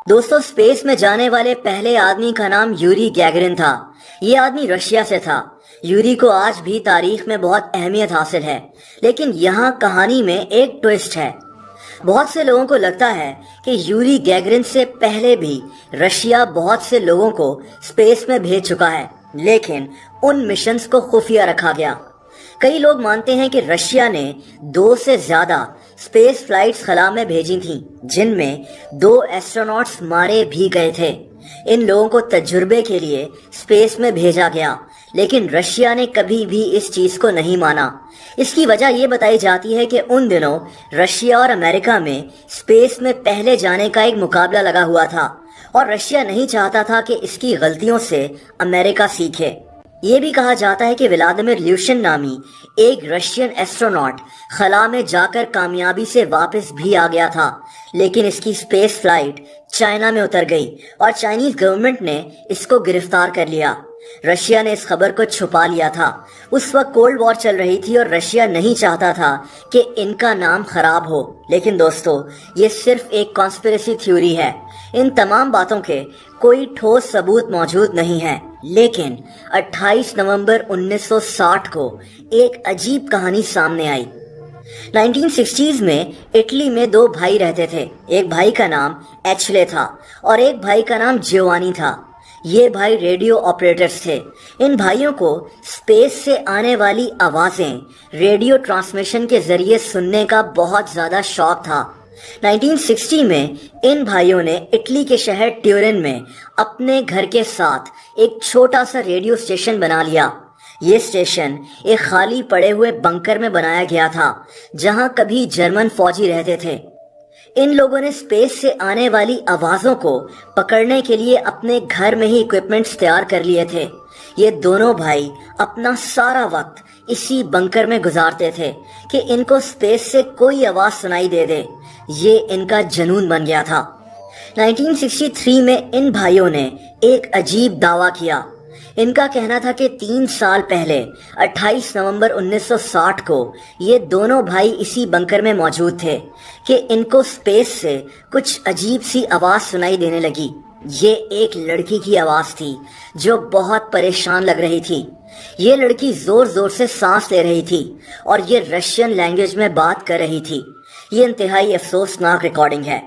दोस्तों, स्पेस में जाने वाले पहले आदमी का नाम यूरी गैगरिन था। ये आदमी रशिया से था। यूरी को आज भी तारीख में बहुत अहमियत हासिल है, लेकिन यहाँ कहानी में एक ट्विस्ट है। बहुत से लोगों को लगता है कि यूरी गैगरिन से पहले भी रशिया बहुत से लोगों को स्पेस में भेज चुका है, लेकिन उन मिशंस को खुफिया रखा गया। कई लोग मानते हैं कि रशिया ने 2 से ज्यादा स्पेस फ्लाइट्स खला में भेजी थीं, जिनमें 2 एस्ट्रोनॉट्स मारे भी गए थे। इन लोगों को तजुर्बे के लिए स्पेस में भेजा गया, लेकिन रशिया ने कभी भी इस चीज को नहीं माना। इसकी वजह ये बताई जाती है कि उन दिनों रशिया और अमेरिका में स्पेस में पहले जाने का एक मुकाबला लगा हुआ था, और रशिया नहीं चाहता था कि इसकी गलतियों से अमेरिका सीखे। ये भी कहा जाता है कि व्लादिमीर ल्यूशिन नामी एक रशियन एस्ट्रोनॉट खला में जाकर कामयाबी से वापस भी आ गया था, लेकिन इसकी स्पेस फ्लाइट चाइना में उतर गई और चाइनीज गवर्नमेंट ने इसको गिरफ्तार कर लिया। रशिया ने इस खबर को छुपा लिया था। उस वक्त कोल्ड वॉर चल रही थी और रशिया नहीं चाहता था कि इनका नाम खराब हो। लेकिन दोस्तों, ये सिर्फ एक कॉन्स्पिरेसी थ्योरी है। इन तमाम बातों के कोई ठोस सबूत मौजूद नहीं है। लेकिन 28 नवंबर 1960 को एक अजीब कहानी सामने आई। 1960s में इटली में 2 भाई रहते थे। एक भाई का नाम एचले था और एक भाई का नाम जियोवानी था। ये भाई रेडियो ऑपरेटर्स थे। इन भाइयों को स्पेस से आने वाली आवाजें रेडियो ट्रांसमिशन के जरिए सुनने का बहुत ज्यादा शौक था। 1960 में इन भाइयों ने इटली के शहर ट्यूरिन में अपने घर के साथ एक छोटा सा रेडियो स्टेशन बना लिया। ये स्टेशन एक खाली पड़े हुए बंकर में बनाया गया था, जहां कभी जर्मन फौजी रहते थे। इन लोगों ने स्पेस से आने वाली आवाजों को पकड़ने के लिए अपने घर में ही इक्विपमेंट्स तैयार कर लिए थे। ये दोनों भाई अपना सारा वक्त इसी बंकर में गुजारते थे कि इनको स्पेस से कोई आवाज सुनाई दे दे। ये इनका जुनून बन गया था। 1963 में इन भाइयों ने एक अजीब दावा किया। इनका कहना था कि 3 साल पहले 28 नवंबर 1960 को ये दोनों भाई इसी बंकर में मौजूद थे कि इनको स्पेस से कुछ अजीब सी आवाज सुनाई देने लगी। ये एक लड़की की आवाज थी जो बहुत परेशान लग रही थी। ये लड़की जोर जोर से सांस ले रही थी और ये रशियन लैंग्वेज में बात कर रही थी। ये इंतहाई अफसोसनाक रिकॉर्डिंग है।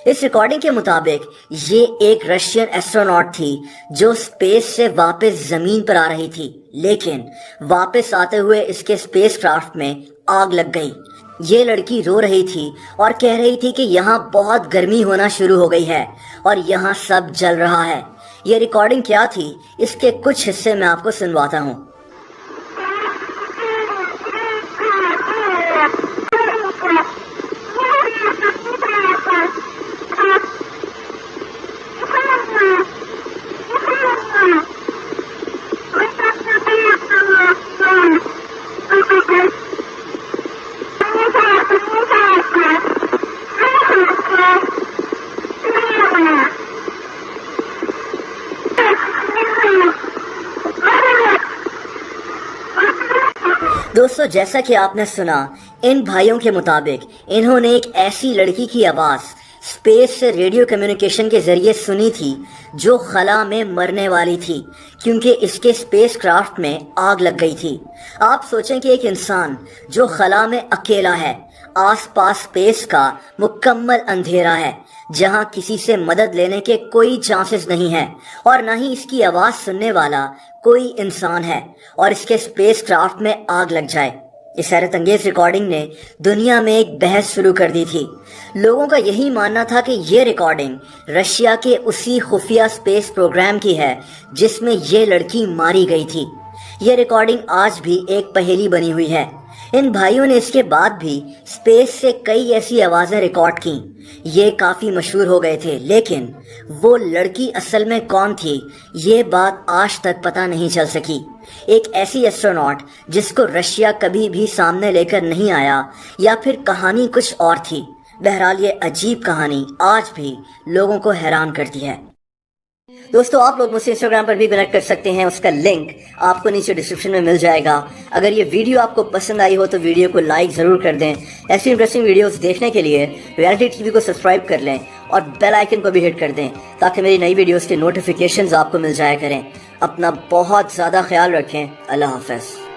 इस रिकॉर्डिंग के मुताबिक ये एक रशियन एस्ट्रोनॉट थी जो स्पेस से वापस जमीन पर आ रही थी, लेकिन वापस आते हुए इसके स्पेसक्राफ्ट में आग लग गई। ये लड़की रो रही थी और कह रही थी कि यहाँ बहुत गर्मी होना शुरू हो गई है और यहाँ सब जल रहा है। ये रिकॉर्डिंग क्या थी, इसके कुछ हिस्से मैं आपको सुनवाता हूँ। दोस्तों, जैसा कि आपने सुना, इन भाइयों के मुताबिक इन्होंने एक ऐसी लड़की की आवाज स्पेस से रेडियो कम्युनिकेशन के जरिए सुनी थी जो खला में मरने वाली थी, क्योंकि इसके स्पेसक्राफ्ट में आग लग गई थी। आप सोचें कि एक इंसान जो खला में अकेला है, आसपास स्पेस का मुकम्मल अंधेरा है, जहां किसी से मदद लेने के कोई चांसेस नहीं है और न ही इसकी आवाज सुनने वाला कोई इंसान है, और इसके स्पेसक्राफ्ट में आग लग जाए। इस हैरत अंगेज रिकॉर्डिंग ने दुनिया में एक बहस शुरू कर दी थी। लोगों का यही मानना था कि ये रिकॉर्डिंग रशिया के उसी खुफिया स्पेस प्रोग्राम की है जिसमें ये लड़की मारी गई थी। ये रिकॉर्डिंग आज भी एक पहेली बनी हुई है। इन भाइयों ने इसके बाद भी स्पेस से कई ऐसी आवाजें रिकॉर्ड की। ये काफी मशहूर हो गए थे, लेकिन वो लड़की असल में कौन थी, ये बात आज तक पता नहीं चल सकी। एक ऐसी एस्ट्रोनॉट जिसको रशिया कभी भी सामने लेकर नहीं आया, या फिर कहानी कुछ और थी। बहरहाल ये अजीब कहानी आज भी लोगों को हैरान करती है। दोस्तों, आप लोग मुझसे इंस्टाग्राम पर भी कनेक्ट कर सकते हैं। उसका लिंक आपको नीचे डिस्क्रिप्शन में मिल जाएगा। अगर ये वीडियो आपको पसंद आई हो तो वीडियो को लाइक ज़रूर कर दें। ऐसी इंटरेस्टिंग वीडियोस देखने के लिए रियलिटी टीवी को सब्सक्राइब कर लें اور بیل آئیکن کو بھی ہٹ کر دیں تاکہ میری نئی ویڈیوز کے نوٹیفیکیشنز آپ کو مل جایا کریں۔ اپنا بہت زیادہ خیال رکھیں۔ اللہ حافظ۔